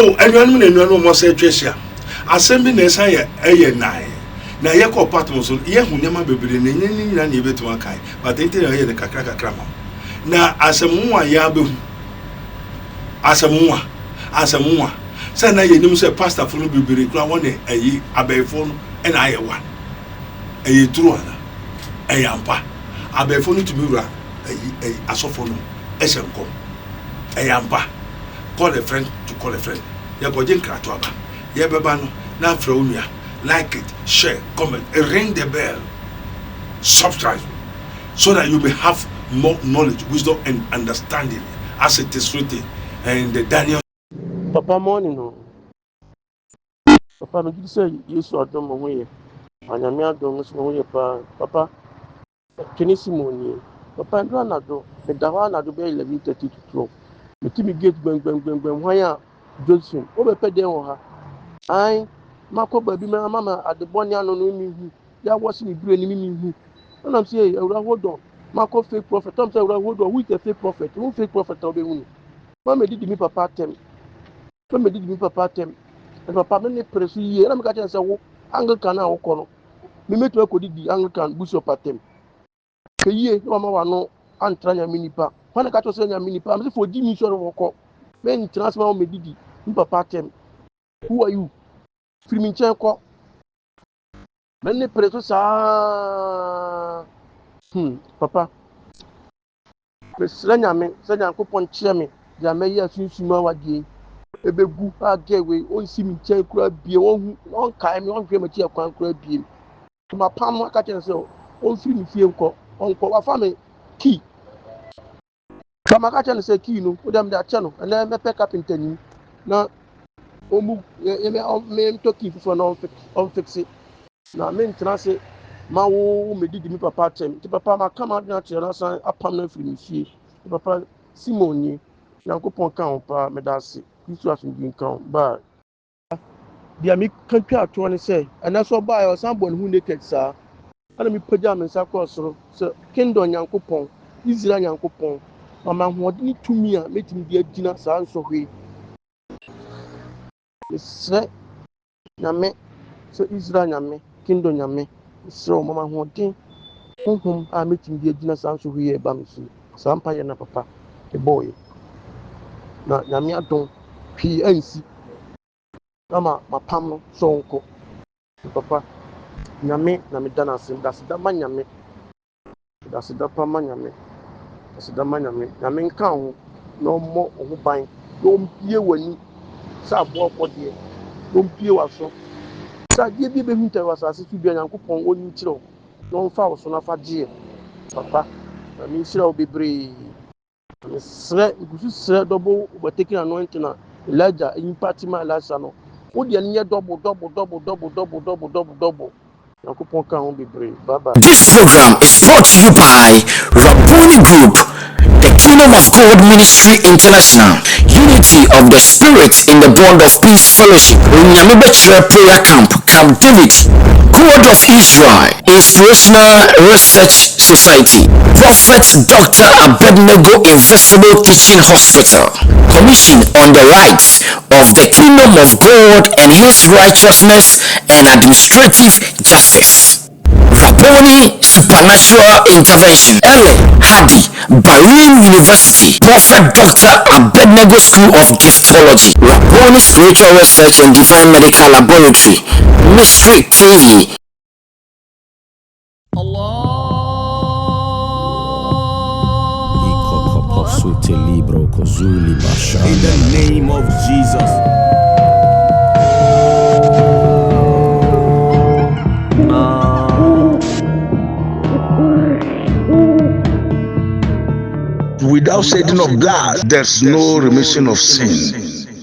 Yo, and one more say Tresia. Assembly Nessa, nine. Now, you call partners, you who never be in any bit to one kind, but they tell you the Cacraca Crammer. Now, as a moa yabu, as a moa, send I you say pastor for be reclam one a ye abe phone and I one. A ye true one, a yampa, abe phone to mirror a sophone, a shamco, a yampa. Call a friend to call a friend. You go in Kratuaba. You babano, now Fronia. Like it, share, comment, and ring the bell. Subscribe so that you may have more knowledge, wisdom, and understanding as it is written in the Daniel. Papa morning no. Papa me say Yesu adom mo ye. Anyame adom so mo ye pa. Papa Kenisimo Papa ndo na do. Me da ho na do be 11:30 to 12. Me ti me gate gbem hwan a Johnson. O be pede ho ha. Ai mako baby me mama adeboni anu no mi hu. Ya wasi mi bure ni mi hu. And I'm saying, hold on. Mako fake prophet. I'm saying, hold on. Who is the fake prophet? Who fake prophet? I'll be who? Mama did me papa tem. Mama did me papa tem. And papa me press ye. And I'm catching say, "Wo Anglican na wo kono." Me meet we kodi di Anglican bishop atem. Ke ye no mama wa no antra nya minipa. When I catch say nya minipa, I'm say for di mission wo ko. Me transfer me didi. Me papa tem. Who are you? Free me chen ko. Me press sa papa. Presra nyame se nyankopon kire me dia me ya sunsuma wade ebegu agewe onsi mi nche kura bie won kai me won hwe ma tie kwan kura bie ma pam aka kire se on firi mi fie nko onko wa fa me key kama aka kire se key no o dem da che no na me pick up intani na omu me to key fufo na on fix na me ntra se ma wo me didi mi papa tem ti papa ma kama na che na san apam na firi mi fie papa Simoni yankopon kan pa me da se Kristo asundin kan ba dia mi kan twa to ne se ana so ba yo san bon hu naked sa ana mi pagya me sa cross ro se kingdom yankopon Israel yankopon mama hodini tumi a metimi dia gina sa nsohwe se na me so Israel nyame kingdom nyame so mama hodin honhom a metimi dia gina sa nsohwe e ba me so sa mpa ye na papa e boy na nyame adon pii ansi ama mapam no so nko papa nyame na me dana sim da se da ma nyame da se da pa ma nyame da se da ma nyame nyame nka ho no mo ho ban no mpie wani sa bo de no mpie waso sa die bi be hunta wasase tu bia nyankopon oni kiro no mfa wo so na fa gye papa na me sira obebre sre igusu sre double overtaking anointing na Elijah impart my last no wo de nye double yakupon kan on be brave bye. This program is brought to you by Rabboni Group, the Kingdom of God Ministry International, Unity of the Spirit in the Bond of Peace Fellowship, Nyamibechre Prayer Camp David, God of Israel, Inspirational Research Society, Prophet Dr. Abednego Investable Teaching Hospital, Commission on the Rights of the Kingdom of God and His Righteousness and Administrative Justice. Rabboni Supernatural Intervention, Ele Hadi, Bahrain University, Prophet Dr. Abednego School of Giftology, Rabboni Spiritual Research and Divine Medical Laboratory, Mystery TV. In the name of Jesus. Without shedding of blood, there's no remission of sin.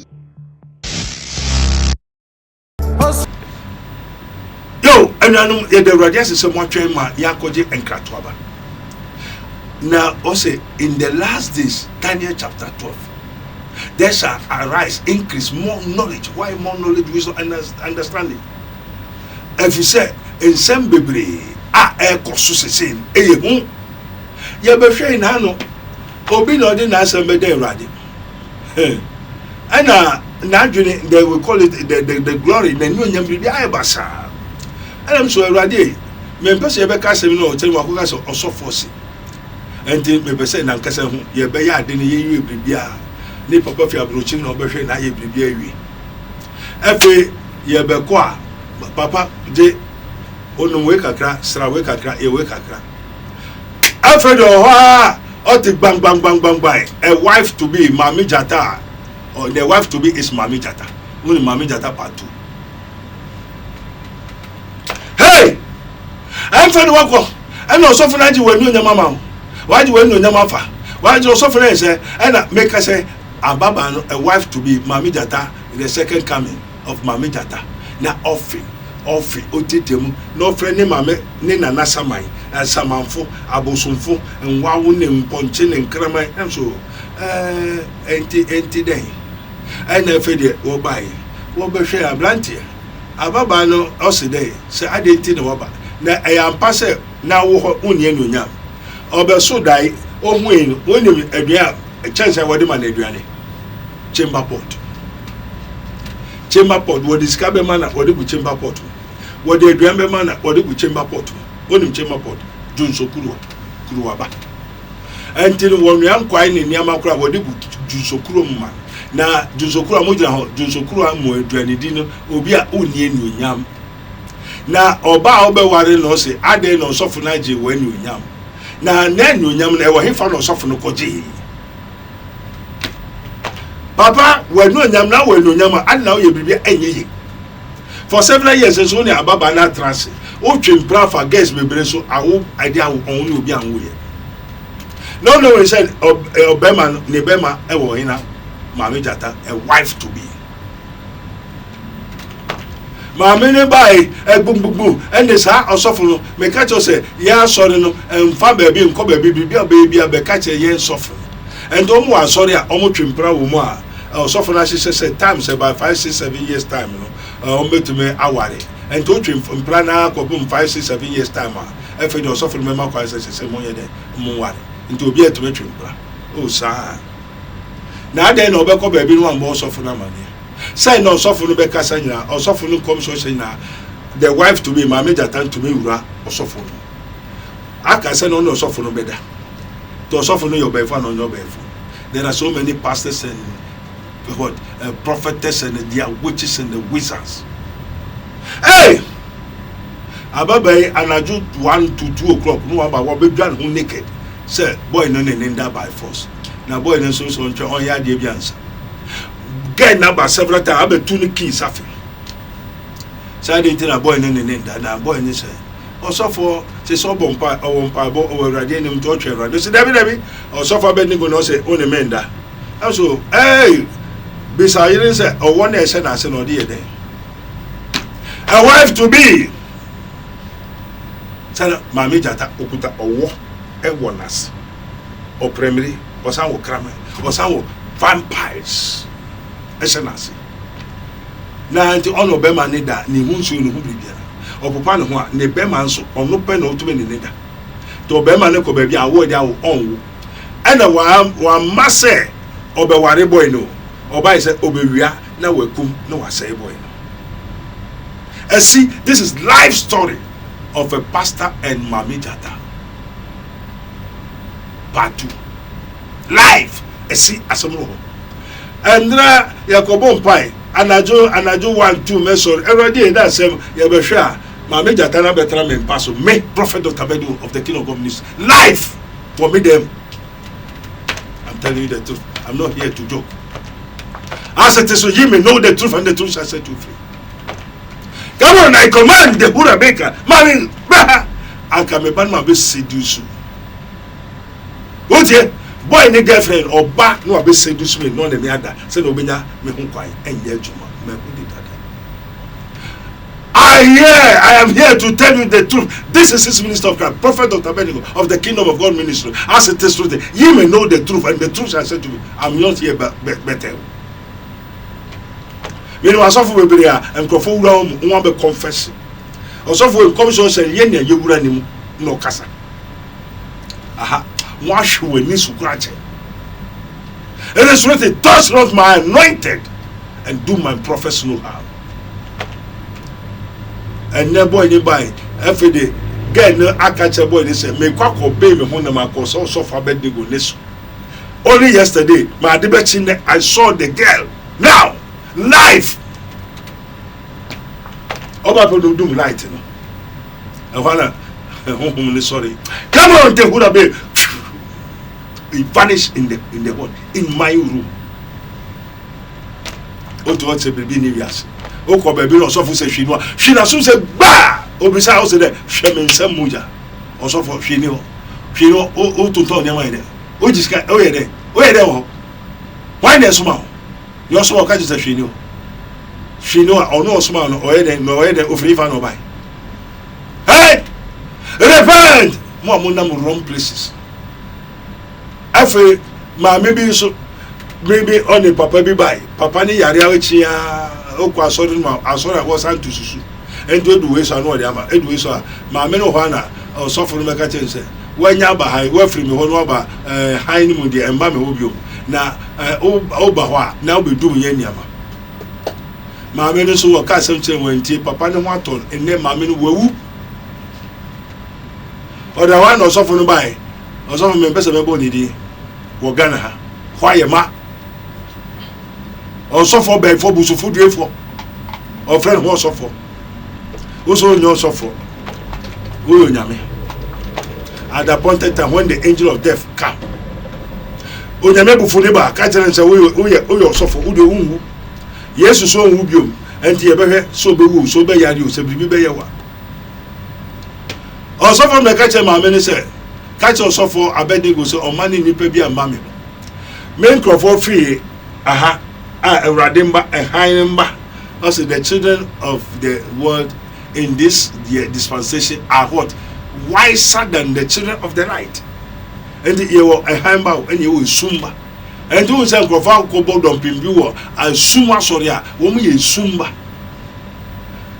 Yo, and I know the radius is somewhat trained my Yakoji and Kratuaba. Now, also in the last days, Daniel chapter 12, there shall arise, increase more knowledge. Why more knowledge, wisdom, and understanding? If you say in some baby, air cosus saying, you be saying, no, Obi no dey na asem be dey ready. And Naturally, they will call it the glory. The new name be Ayabasa. And I'm so ready. Me person ebe ka sem no tell me akoka so osofo and me person na nkasa hu ye be ya de ne ye bibia ni papa fi abrochi na obehwe na ye bibia wi efe ye be ko a papa je onu we kakra sra we kakra ye we kakra efe do ho a o ti bang bang bang bang bang a wife to be Mame Gyata or the wife to be is Mame Gyata only Mame Gyata part 2. Hey, I'm for the work. I'm not suffering. I do when you mama. Why do you know Mafa? Why do you suffer? And make us say, a wife to be Mame Gyata in the second coming of Mame Gyata. Now, offering, Otitim, no friend named Mame, Nina Nasamai, and Samanfo, Abosumfo, and Wawun and Ponchin and Krama, and so, anti day. And I feel it, buy. What be share a blanty? Ababano, Oside, say I didn't know. Na am passe na wo unye nunyam obeso dai ohun woni adua a chance I wode man aduane chamber pot wo discover man wode bu chamber pot wode aduane man wode bu chamber pot woni chamber pot junso kuruwa ba until won yan kwai ni niam akura wode bu junso kuro man na junso kuro mo gina ho junso kuro mo aduane di no obi a unye nunyam na oba obeware no se ade no sofo na je wani onyam na onyam na e wo hefa no sofo no koje papa wani onyam na wani onyam ade na wo bibia enye for several years so ni ababa na trance o twempra fa guest bebere so awo ade awo only obi anwo ye no we said obema ne bema e wo hina Mame Gyata a wife to be Mame ne bai egbugbugu ende sa osofo no me ka cho se ya asori no emfa baabi nko baabi bibia be ka che ye sofo and omo asori a omo twempra wo mu a osofo na hye se times about 5 6 7 years time no omo betume aware and to twempra na ko bum 5 6 7 years time a efe de osofo no me ma kwa se mo ye de mo ware nti obi etume twempra o sa na ade na obekọ baabi no ambo osofo na mane say no suffer no be kasa nyina or suffer no come so nyina the wife to be Mame Gyata to me ura or suffer no aka say no suffer no better to suffer no your befa no your befa. There are so many pastors and what prophetess and their witches and the wizards. Hey, ababai anaju 1 to 2 o'clock no about what be done who naked say boy no nenda by force na boy no so on ya de biansa get number several times abe two keys afi say dey tell boy no na boy ni say osofo say so bompa o bompa bo o rade ni to twa rade say debi osofo be ni go no say o ne menda so hey bisa yin say o won na say na say no dey there a wife to be say Mame Gyata okuta owo e wonas o primary o san wo krama o san wo vampires esenasi na nti ono be ma ne da ni hunsu no hu bibia opopa ne ho a ne be ma nso ono pe na otume ne da to be ma ne ko ba bia wo dia wo onwo ena wa mase obeware boy no oba ise obewia na wakum na wasai boy no. See, this is life story of a pastor and Mame Gyata part 2 life see asomo and Yakobo Mpai anajo 1 2 meso every that same ye be hwe Mame Gyata na betra me paso me prophet Dr. Bedu of the Kingdom of God Ministry life for me them. I'm telling you the truth. I'm not here to joke. As it is, so ye may know the truth and the truth shall set you free. Come on, I command the Buddha Baker, Mami, and come a man be seduce you. What ye? Boy, any girlfriend or back, no, be seduce me, no, the other. Say, no, me home quiet, and Yajuma, me who did that. I am here to tell you the truth. This is his minister of Christ, Prophet Dr. Bedu of the Kingdom of God Ministry. As it is written, ye may know the truth, and the truth shall set you. I'm not here better. Me no asofo bebre a enkrofo wura won be confess asofo commission say ye na ye wura nim no kasa aha mo ahwe wani sukura che it is written, touch not my anointed and do my prophets no harm. And then boy nearby every day get no I catch a boy they say me kwak obey me home my cause also for bed go nesu. Only yesterday my debate I saw the girl now live. Oba people do light you know. And when sorry. Come on, take who be. He vanished in the what? In my room. What what's a baby nivias? Oko baby no so for say she na so say ba obisa house there shemen sam muja also for she no o to turn your mind o jiska o ye there o why there small you small catch say she no or no small no o ye there o free fan no buy. Hey, repent! Mo amuna mo wrong places. After maybe so maybe on the papa be buy papa ni yare awechi ya okwa sorry ma asora was and to susu endo do we so no dey ama edu we so ma me no ho na so for me ka chen say wanya ba hai we free me ho no ba hai ni mu dey emba me ho biom na o ba ho a na o be dum ye niama ma me no so wo ka sem chen wantie papa ni ho aton enne ma me no wawu oda wa no so for no buy o so me pese me bo ni di wo Ghana ha kwaye ma o so for be for busu fu due for o friend who so for o so nyo so for o nyame at the appointed time when the angel of death come o nyame bu fu ni ba ka tell say o so for o de unwu yesu so unwu biom enti ye behwe so be wu so be yari o se bibi be ye wa o so for me ka tell ma me ni say catch us for Abednego so o mani ni pe bi amba me main crop free aha radimba ehaimba also the children of the world in this dispensation are what wiser than the children of the light and you ehaimba and you sumba and you say crop ko bodon pimbi wo asuma sorry a wo mu ye sumba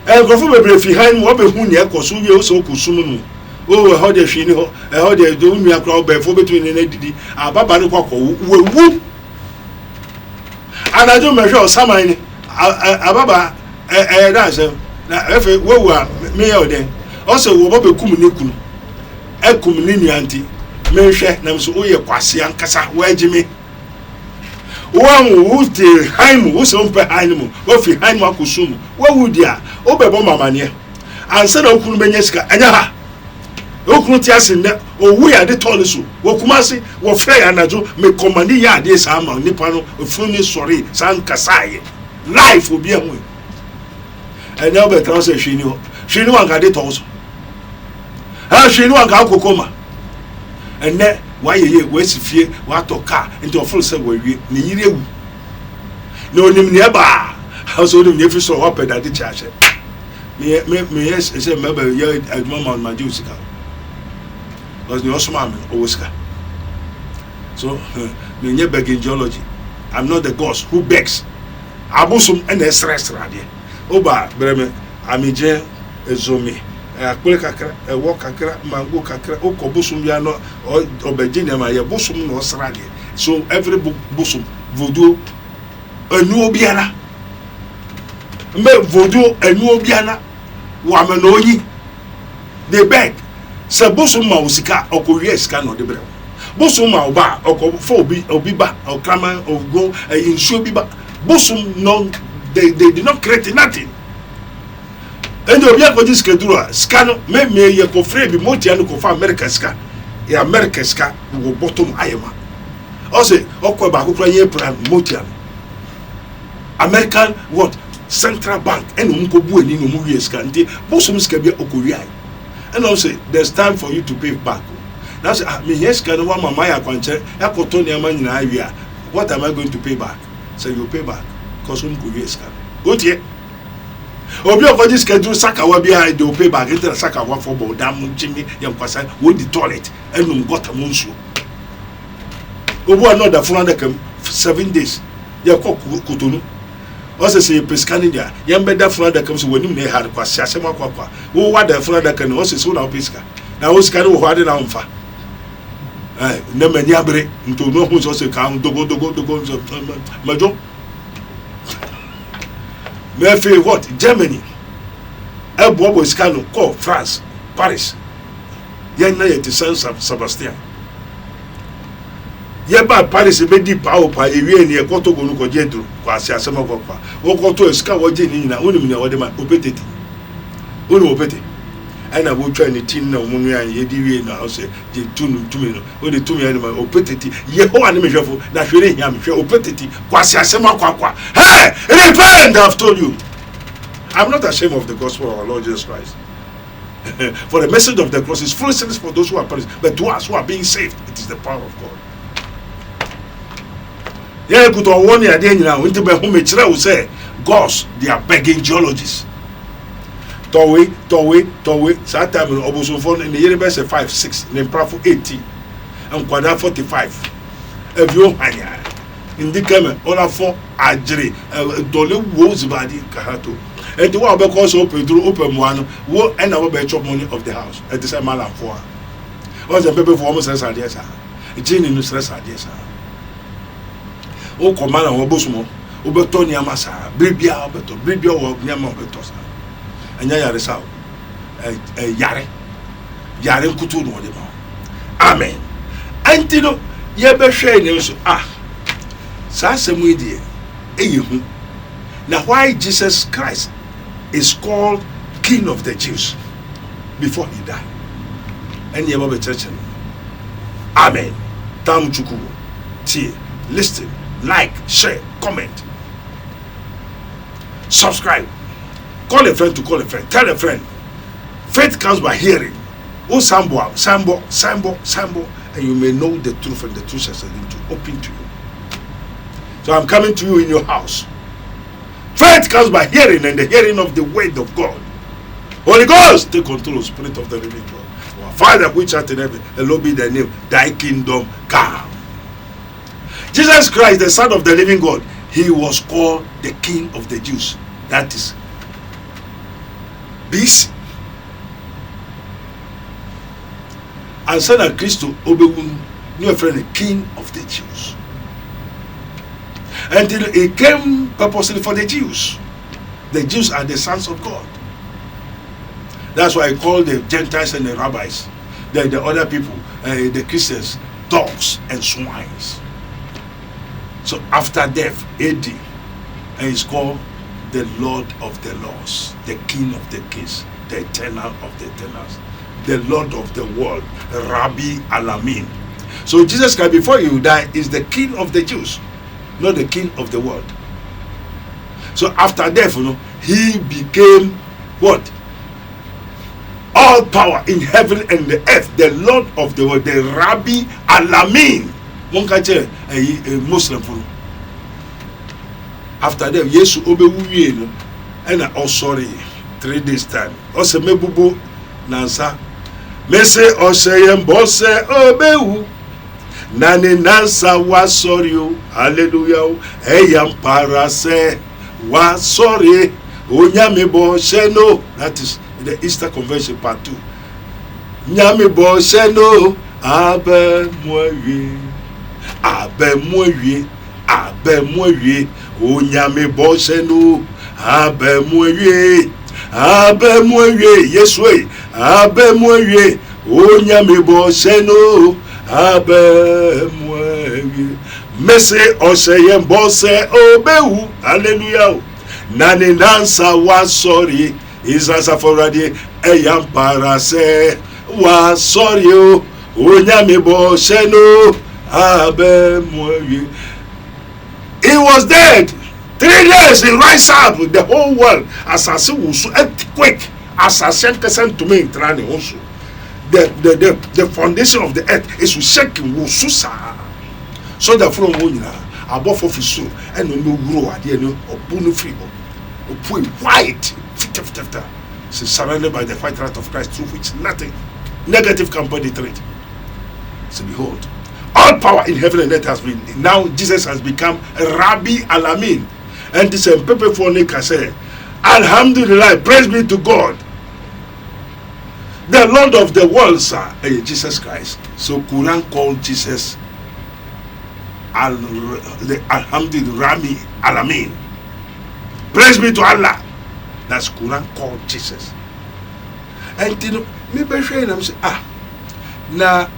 and crop be fi han wo be hu ne ekoso wie o so ko sum no o how dey hwe ni ho how dey do nua crowd be for between ne didi ababa ne kwakọ wewu anajo me hwe osaman ni ababa da se na efe wewu a me ye oden o se wo bobe kum ne kunu ekum ne nuanti me hwe na so o ye kwase ankasa wo agime wo de haimu wo so mpe haimu wo fi haimu akosum wewu dia o bebo mamane anse na okunu benye sika anya ha okunu ti ase ne owu ya de tole so wo kumase wo frɛ ya najo me commandi ya de sa ma nipa no ofuni sorry san kasaye life obi amu enya be kan se hwini wan ka de to so ha hwini wan ka kokoma enne wa yeye we sifie wa to car into oful se wa wie ne yire ewu na onim ne ba ha so onim ne fi so wa peda de chache me yes se me ba ye aduma ma jusika because the Osman Oscar. So me nye begging geology. I'm not the ghost who begs. Abusum and the stress radio. Oba breme amije ezomi. Akpele kakra, walk kakra, mango kakra, okobusum ya no obejine ma ye busum no srade. So every busum voodoo enu obiara. Me voodoo enu obiara wa me no yi. They beg. Se bosom ma usika okowie sika no de brɛ bosom ma oba okofo obi ba okraman ogo insuo bi ba bosom no they did not create nothing and obi akodi skedura sika no me ye ko free bi motia no ko fa America sika ya America sika wo bottom ayema o se okwa ba kokra ye plan motia American what central bank eno nko bu ani no mu wie sika nti bosom sika bi okowie ai. And also, there's time for you to pay back. That's me. Yes, can one mama ya kwanche ya kotonia man na area. What am I going to pay back? So you pay back. Cause we go yes can. Otie. Obi of this schedule saka wa bia they will pay back. Enter saka wa for bo dam chimi yam kwasa wo the toilet enum got amunsu. Obo another 7 days. Ya kotonu. Also say pescani dia yambe da funa da kamso wanim ne har kwa syasem akwa wo wa da funa da kan also so na pesca na wo ska wo hade na mfa na mani abre nto no hu so se ka dogo majo Maybe what? Germany. Bobo Scano call France, Paris. Yana yet Saint Sebastian. Yeba Paris be di power pa ewie ne ekoto go no ko jedru kwa ase asema kwa wo koto eska wo je ni na onim ne wo de ma opeteti onu opete ana wo twa ne tin na wo nu an ye di wie na o se je tumi no o de tumi an ma opeteti ye ho an me hwefo na hwere hia me hwe opeteti kwa ase asema kwa hey repent, I've told you. I'm not ashamed of the gospel of our Lord Jesus Christ. For the message of the cross is foolishness for those who are perished, but to us who are being saved, it is the power of God. Yeah, good on 1 year then now. Into my home, will say, gods, they are begging geologists. Towe. Satam in Obosophone in the University 5, 6, in Prafo 80, and Quadra 45. If you hire in the Kemen, all of 4 Ajri, Dolly Woes Badi Kahato. And the one because open through open one, will end our bed chop money of the house at the same malam for. Once the paper for almost as I guess, a gin in the stress I guess. O command and Obosumo, Obertoni Amasa, Bribia Alberto, Bribia or Yama Bertosa, and Yarisao, Yare Kutu no de. Amen. Antino, Yebe Shane, Sasamudi, Eyu. Now, why Jesus Christ is called King of the Jews before he died? And you have a church. Amen. Tam chuku. Tie. Listen. Like. Share. Comment. Subscribe. Call a friend to call a friend. Tell a friend. Faith comes by hearing. Oh, Sambo. And you may know the truth, and the truth shall set into open to you. So I'm coming to you in your house. Faith comes by hearing, and the hearing of the word of God. Holy Ghost, take control, Spirit of the living God. Our Father which art in heaven, hallowed be thy name, thy kingdom come. Jesus Christ, the Son of the living God, he was called the King of the Jews. That is BC. And Son of Christ, Obewun, new friend, the King of the Jews. Until he came purposely for the Jews. The Jews are the sons of God. That's why I call the Gentiles and the rabbis, the other people, the Christians, dogs and swines. So after death, AD, and he's called the Lord of the Laws, the King of the Kings, the Eternal of the Eternals, the Lord of the world, Rabbi Alamin. So Jesus Christ, before he will die, is the King of the Jews, not the King of the world. So after death, he became what? All power in heaven and the earth, the Lord of the world, the Rabbi Alamin. One can tell a Muslim. After death, Yesu obewu and I sorry 3 days time. Also mebubo nansa. Mese oseyem bose obewu. Nani nansa wa sorry o. Hallelujah. Eyam parase wa sorry. Onyame bo sheno. That is the Easter Convention part 2. Nyame bo sheno abe moye. Abe moye. Abe moye. Onyame bo sheno abe moye. Abe moye. Yes way. Abe moye. Onyame bo sheno abe moye. Mese oseyem bose obewu. Hallelujah. Nani nansa wa sorry. Isasa foradi eyam parase wa sorry o. Onyame bo sheno abe moye. He was dead. 3 days he rise up with the whole world. Assassin wusu earthquake. Assassin kesen to me in trani also. The foundation of the earth is shaking wusu sa. So the from wonyina above of so and no grow ade no obunu free. Opui white. Surrounded by the white rat of Christ, through which nothing negative can penetrate. So behold, all power in heaven and earth has been. Now Jesus has become Rabbi Alamin. And this is Pepe Fonika say, Alhamdulillah, praise be to God, the Lord of the world, sir, Jesus Christ. So Quran called Jesus the Alhamdulillah Alamin. Praise be to Allah. That's Quran called Jesus. And you know, me be sure I'm say na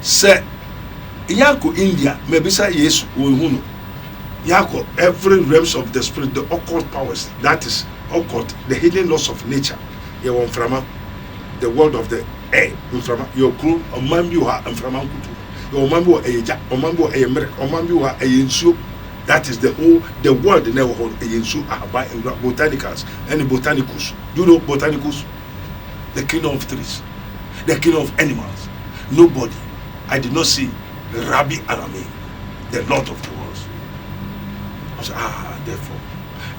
say yanko India maybe say yes we yanko every realms of the spirit, the occult powers, that is occult, the hidden laws of nature. You want from the world of the air, from your crew, or mambu ha and from Ankutu, your mambu a jack, or mambu a American, or mambu a yinsu. That is the whole the world never hold a yinsu by botanicals, any botanicus. Do you know botanicus? The kingdom of trees, the kingdom of animals. Nobody. I did not see Rabbi Alamin, the Lord of the worlds. I said, therefore,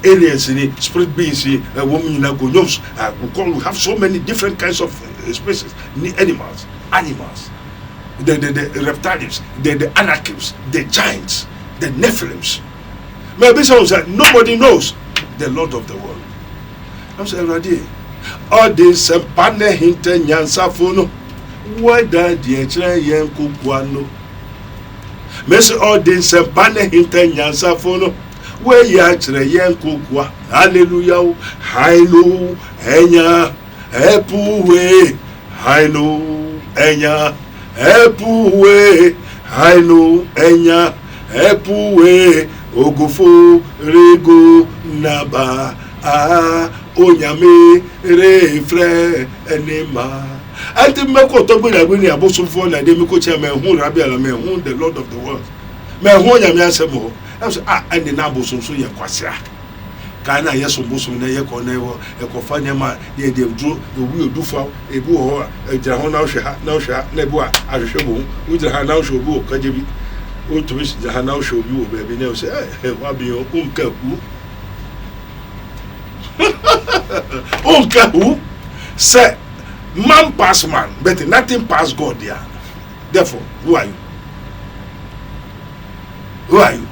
aliens in it, spirit beings in a woman in a gnomes. We have so many different kinds of species, animals, the reptiles, the anakims, the giants, the Nephilims. Maybe someone said, nobody knows the Lord of the world. I'm saying, already. All this pane hinte nyansafono wada die kire yen kukuano mesi all this pane hinte nyansafono we ya kire yen kukua. Hallelujah, hailo enya epuwe, hailo enya epuwe, hailo enya epuwe, ogofo rego naba onyame refre enema. I think me ko to gbe na gbe ni abosun fo na de me ko che me hu Rabbi Ala, me hu the Lord of the world, me hu onyame asemo. I say and na abosun so ye kwasea ka na yeso bosun na ye ko na e ko fa nyama ye de duro wi odufa ebu ho ejira ho na wo hwe ha na wo hwe ha na ebu a ahwehwe bo wo jira ha na wo hwe obi o kaje bi o to bi jira ha na wo hwe obi o ba bi na wo say wa bi o nka ku okay, who say man pass man, but nothing pass God there. Therefore, who are you? Who are you?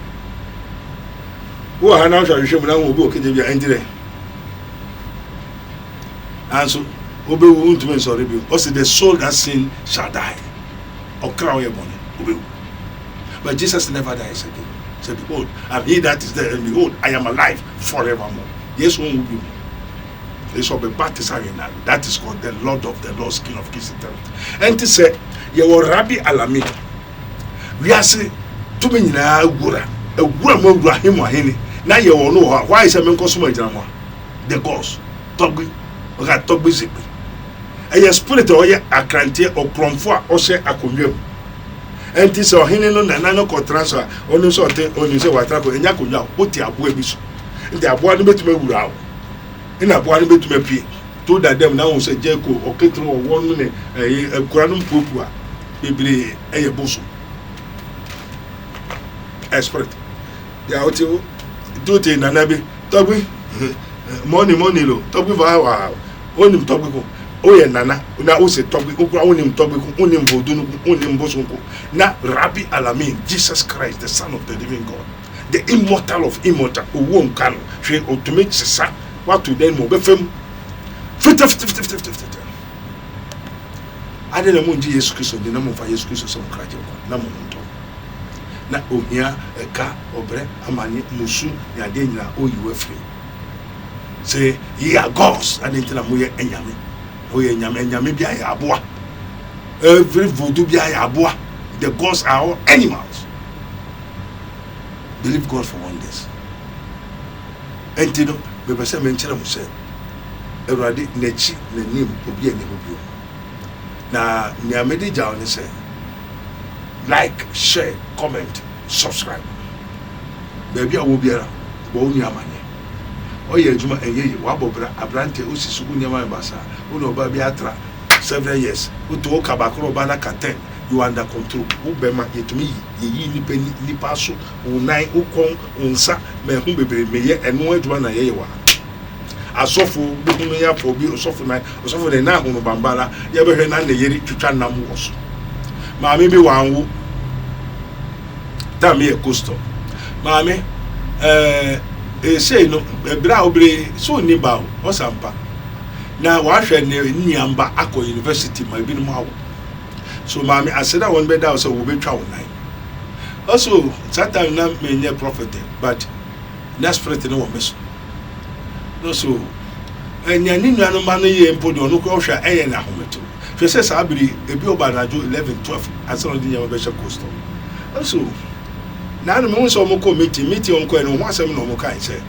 Who are now shall you show me now? Who will be entering? And so, Obe won't mean sorry. Also, the soul that sin shall die. Or crown your money. Obe. But Jesus never dies again. Say, behold, I'm he that is there, and behold, I am alive forevermore. Yes, one will be. This will be baptized. That is called the Lord of the Lords, King of Kings. And he said, you will Rabbi Alami. We are saying, to me now, Gura, a woman will him or him. Now you will know why is a man consumer drama. The ghost, Togby, or got Togby Zip. And your spirit or your Accra or Cromfoy or say a commune. And this or Henry and Nano transfer, only sort of only say what happened in Yakuya, put your babies. They are born to me out. In a born to me, told that them now say Jericho or Ketro or 1 minute a granum pupua, maybe a bosom. Expert. They are to do it in an abbey, Toby, money, low, Toby, own him topical. Oh, yeah, Nana, now say Toby, own him topical, own him Bodun, own him Bosonko. Now, Rabbi Alamin, Jesus Christ, the Son of the living God. The immortal of immortal, who won't can she automate sa what to then move film. I didn't want Jesus Christ, the name of Jesus Christ, some crack. Namonto. Na ohia eka obre amani musu ya denya o you free. Say ye are gods and intina mo ye enyame. O ye enyame bia ya aboa. Every voodoo bia ya aboa. The gods are all animals. Believe God for wonders. And you know, we say mention am say Erade nechi nanim obi ene obi. Na niamede ja on say like, share, comment, subscribe. Baby a wo biara wo ni amanye. Oye adwuma enye wa bobra abrante osisu unyama basa. Uno ba bi atra 7 years. Uto ka bakro ba na ka 10. You under control. Ubema yetumi yi ni paso unai ukon unsa me hu bebre meye eno adwuma na ye wa. Asofo buhunu ya po bi osofo na hunu bambala ye behwe na na yeri twitwa nam wo so. Mame bi wanwo tam ye costo. Mame say no bra obre so ni ba o sampa. Na wa hwe ne niamba akọ university ma bi no ma wo. So mami I said that one better also will be try online. Also that time na me nye prophet but na spirit no wo meso. no so enya ni nuanu ma no ye mpo de ono ko hwa eye na hometo hwe se sa abiri ebi oba na jo 11 12 asoro di nyama be hye coast so na no mo so mo ko meeting on ko eno ho asem no mo kan se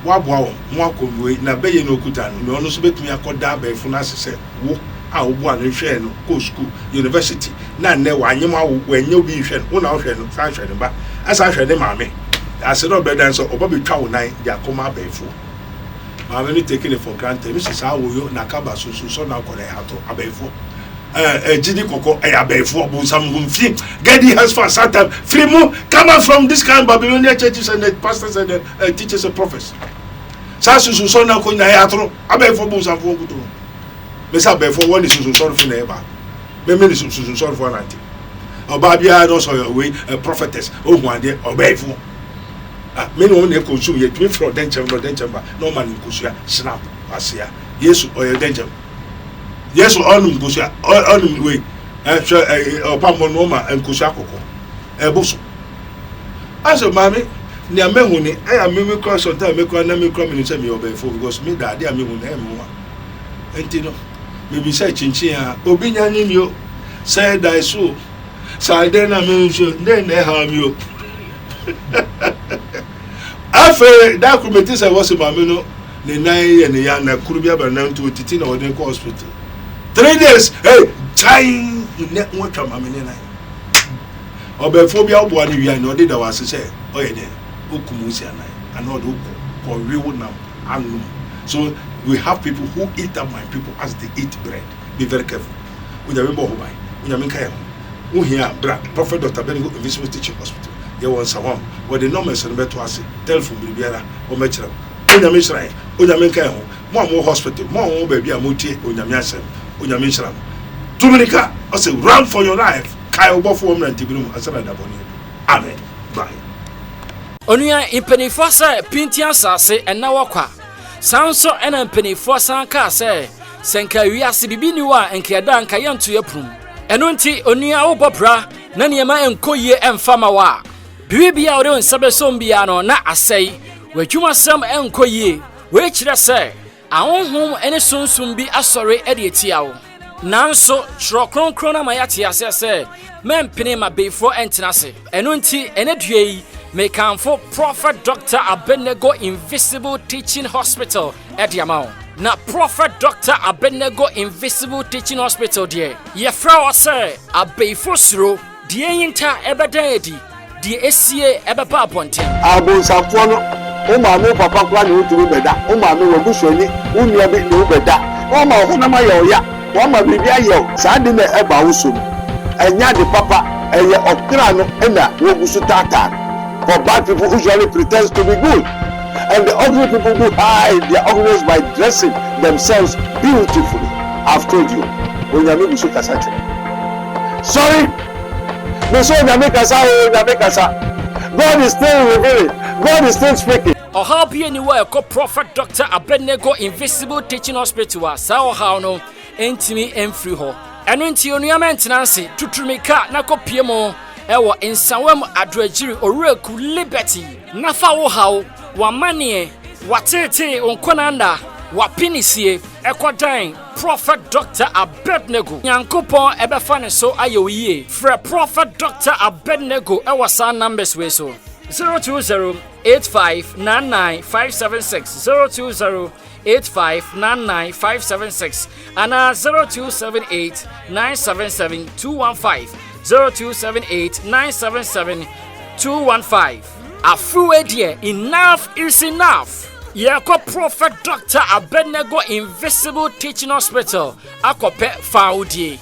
waboa wo mo akomwe na beye no okuta no no so betumi akoda abaifo na sese wo a wo boa no hwe no ko school university na ne wa anyem awo wanye obi hwe no na wo hwe no sa hwe ne ba asa hwe ne maame ase no bedan so oba betwa wo nan dia koma abaifo maame ni taking it for granted mi sisa wo yo na kaba so na ko le hato abaifo Gidi Koko, I have for some fee. Get the hands for Satan. Free move, come out from this kind of Babylonian churches and the pastors and the teachers and prophets. Sasu Susona Kunayatro, I beg for Boots and Fogutu. Miss Abbey for one is sorry for neighbor. Maybe is sorry for 90. Or Babia also away a prophetess, oh, one day, or beg for. Many only consume yet, me from den chamber, no man in Kusia, snap, Asia, yes, or a danger. Yes, on Busia, on way, and Pamon Noma and Kushakoko, a bosom. As a mammy, near Mehuni, I am maybe cross on time, make one name coming in semi obey for because me that I am one. And Tino, maybe say Chinchia, Obinia Nino, said I so. So then I mentioned, then they harm you. After that committee, I was a mamino, the 9 and the Yana Kurubia, but now to Titina or the hospital. 3 days, hey, time in net one time. I mean, Obephobia, what you know, did I was to say, oh, yeah, Ukumusia, and not Uku, or real now, and so we have people who eat up my people as they eat bread. Be very careful. With a member who buy, with a minka, who here, Prophet Dr. Bengo, Invisible Teaching Hospital. There was someone where the numbers and better was telephone, Bibiara, or Metro, Unyamisrai, Unyaminka, more hospital, more baby, a muti, Unyamiasem. Unyamisra Dominica, I say run for your life. Kai Obofo and Tibum Asana Daboni. Amen. Bye. Onuya impenifo say pintia sase ena wakwa. Sanso ena impenifo sanka say senka wiase bibi ni wa enkeda anka yanto yaprum. Eno nti onuya obobra na niema enkoye emfama wa. Bibia ore onsabesom bia no na asai. Wadwuma sam enkoye. We kire say ahonhom ene sunsum bi asore ede etiawo nanso tro kronkron na mayate ase se mempene ma before entenase eno nti ene duei mekanfo Prophet Dr. Abenego Invisible Teaching Hospital ede amao na Prophet Dr. Abenego Invisible Teaching Hospital de ye fra o se abefo suro de yinta ebeda edi de esie ebeba aponten abonsafo no o ma me papa kwa ni oturu beda o ma me wobushoni unia bi ni beda o ma ho na ma ya o ma bibi ayo sa de na eba wusum enya de papa eye okra no na wobusu tata for bad people who usually pretend to be good and the ugly people who hide their ugliness by dressing themselves beautifully. I've told you when you busu kasache sorry me so na make kasa God is still revealing. God is still speaking. How be anywhere called Prophet Dr. Abenego Invisible Teaching Hospital. Sao how no entimi emfri ho. Eno nti onua maintenance tutumika na kopiemo ewo insawam adwagiri oreku liberty. Nafa wo hawo wa manie watete onkonanda wa pinisie ekodan Prophet Dr. Abenego Yankopon ebefa ne so ayowie fra Prophet Dr. Abenego ewasa numbers we so 020-8599-576 020-8599-576 and 0278-977-215 0278-977-215 Afuwe dear enough is enough. Yako Prophet Dr. Abenego Invisible Teaching Hospital akope faudie